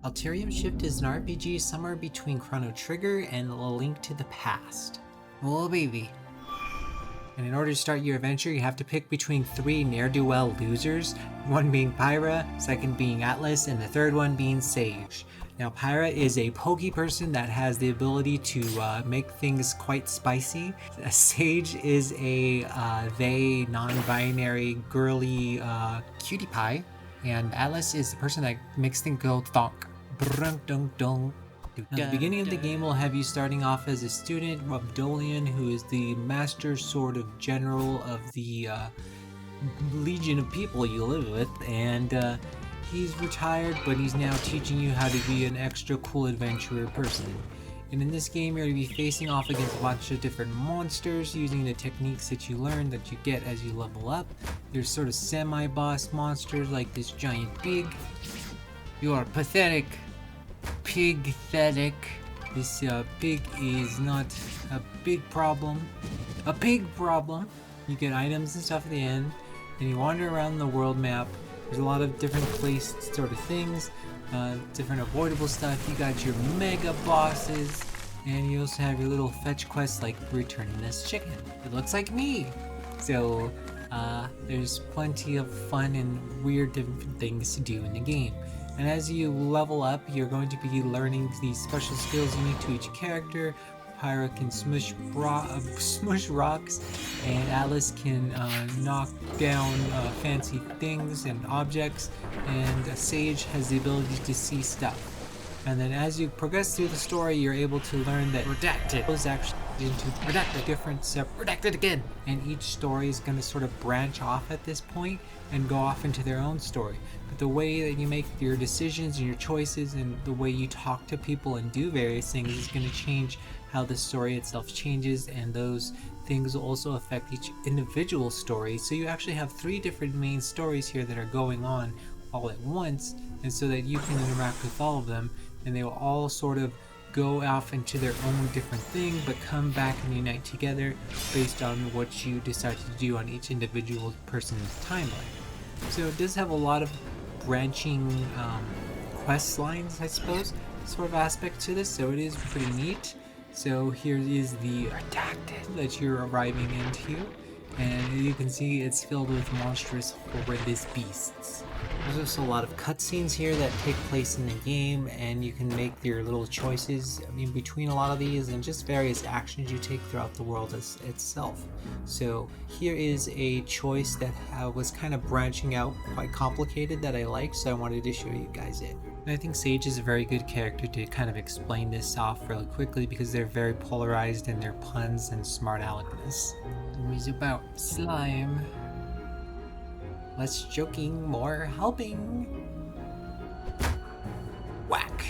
Alterium Shift is an RPG somewhere between Chrono Trigger and A Link to the Past. Oh baby. And in order to start your adventure, you have to pick between 3 ne'er-do-well losers, one being Pyra, second being Atlas, and the third one being Sage. Now Pyra is a pokey person that has the ability to make things quite spicy. Sage is a they non-binary girly cutie pie. And Atlas is the person that makes things go thonk. Now, the beginning of the game will have you starting off as a student of Dolian, who is the master sort of general of the legion of people you live with, and he's retired, but he's now teaching you how to be an extra cool adventurer person. And in this game, you're going to be facing off against a bunch of different monsters using the techniques that you learn that you get as you level up. There's sort of semi-boss monsters like this giant pig. You are pathetic. Pig-thetic. This pig is not a big problem. A pig problem. You get items and stuff at the end, and you wander around the world map. There's a lot of different placed sort of things, different avoidable stuff. You got your mega bosses, and you also have your little fetch quests like returning this chicken. It looks like me! So, there's plenty of fun and weird different things to do in the game. And as you level up, you're going to be learning these special skills unique to each character. Pyra can smush rocks, and Atlas can knock down fancy things and objects, and Sage has the ability to see stuff. And then as you progress through the story, you're able to learn that redacted goes actually into redacted different redacted again, and each story is going to sort of branch off at this point and go off into their own story. But the way that you make your decisions and your choices and the way you talk to people and do various things is going to change how the story itself changes, and those things will also affect each individual story. So you actually have 3 different main stories here that are going on all at once, and so that you can interact with all of them, and they will all sort of go off into their own different thing, but come back and unite together based on what you decide to do on each individual person's timeline. So it does have a lot of branching quest lines, I suppose, sort of aspect to this, so it is pretty neat. So here is the redacted that you're arriving into, and you can see it's filled with monstrous, horrendous beasts. There's also a lot of cutscenes here that take place in the game, and you can make your little choices in between a lot of these, and just various actions you take throughout the world itself. So here is a choice that was kind of branching out, quite complicated, that I liked, so I wanted to show you guys it. And I think Sage is a very good character to kind of explain this off really quickly, because they're very polarized in their puns and smart aleckness. It's about slime. Less joking, more helping. Whack!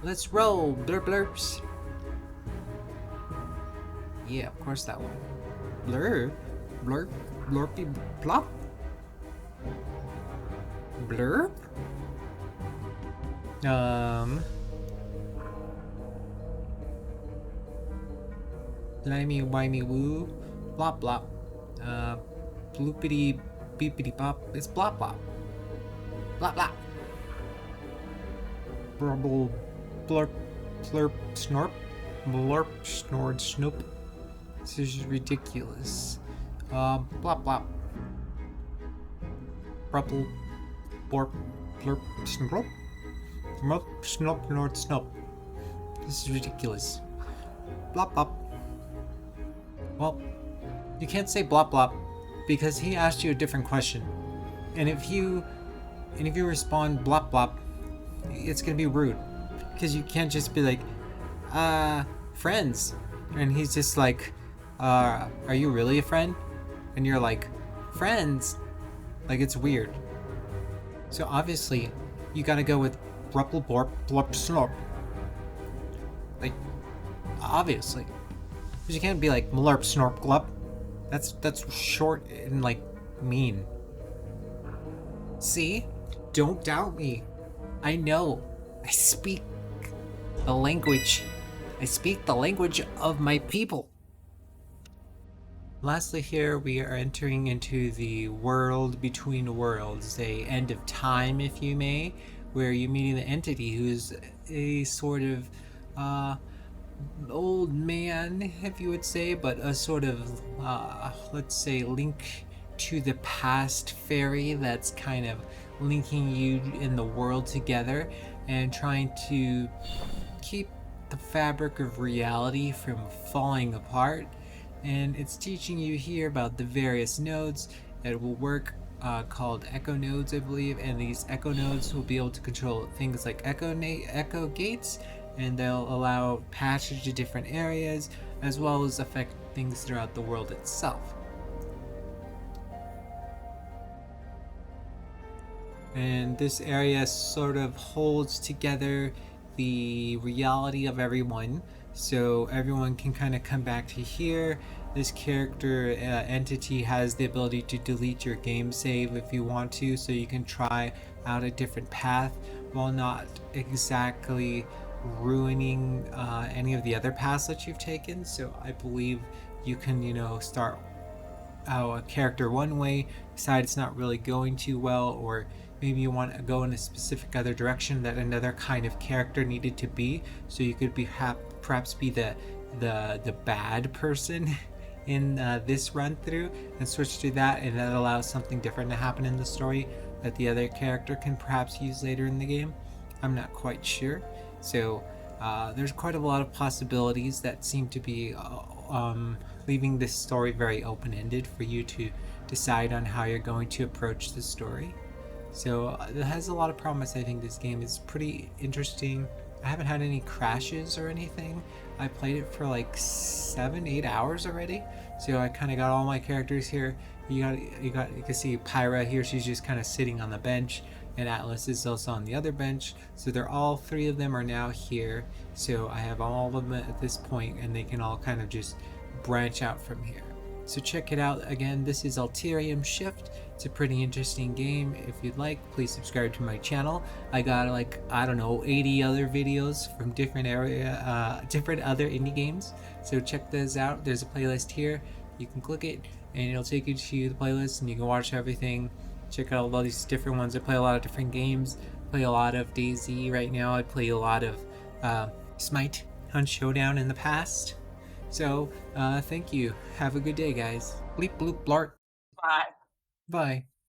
Let's roll, blurp blurps. Yeah, of course that one. Blurp, blurp, blurpy plop. Blurp? SlimeUwU, blop blop. Bloopity beepity bop. It's blop blop. Blop blop. Brubble blurp slurp snorp. Blurp snored snoop. This is ridiculous. Blop blop. Brubble blurp blurp snurp. Snup snup nord snup. This is ridiculous. Blop blop. Well, you can't say blop blop because he asked you a different question. And if you respond blop blop, it's gonna be rude. Because you can't just be like, friends. And he's just like, are you really a friend? And you're like, friends? Like, it's weird. So obviously, you gotta go with brupple blorp blorp slorp. Like, obviously. Because you can't be like mlurp snorp glup. That's short and like mean. See? Don't doubt me. I know. I speak the language. I speak the language of my people. Lastly, here we are entering into the world between worlds, a end of time, if you may, where you're meeting the entity who's a sort of uh, old man, if you would say, but a sort of, let's say, link to the past fairy that's kind of linking you in the world together and trying to keep the fabric of reality from falling apart. And it's teaching you here about the various nodes that will work, called echo nodes, I believe. And these echo nodes will be able to control things like echo gates, and they'll allow passage to different areas as well as affect things throughout the world itself. And this area sort of holds together the reality of everyone, so everyone can kind of come back to here. This character entity has the ability to delete your game save if you want to, so you can try out a different path while not exactly ruining any of the other paths that you've taken. So I believe you can, start a character one way, decide it's not really going too well, or maybe you want to go in a specific other direction that another kind of character needed to be. So you could be perhaps be the bad person in this run through and switch to that, and that allows something different to happen in the story that the other character can perhaps use later in the game. I'm not quite sure. So there's quite a lot of possibilities that seem to be leaving this story very open-ended for you to decide on how you're going to approach the story. So it has a lot of promise. I think this game is pretty interesting. I haven't had any crashes or anything. I played it for like 7-8 hours already, so I kind of got all my characters here. You can see Pyra here. She's just kind of sitting on the bench, and Atlas is also on the other bench. So they're all three of them are now here. So I have all of them at this point, and they can all kind of just branch out from here. So check it out. Again, this is Alterium Shift. It's a pretty interesting game. If you'd like, please subscribe to my channel. I got like, I don't know, 80 other videos from different different other indie games. So check those out. There's a playlist here. You can click it and it'll take you to the playlist and you can watch everything. Check out all these different ones. I play a lot of different games. Play a lot of DayZ right now. I play a lot of Smite, Hunt Showdown in the past. So, thank you. Have a good day, guys. Bleep, bloop, blart. Bye. Bye.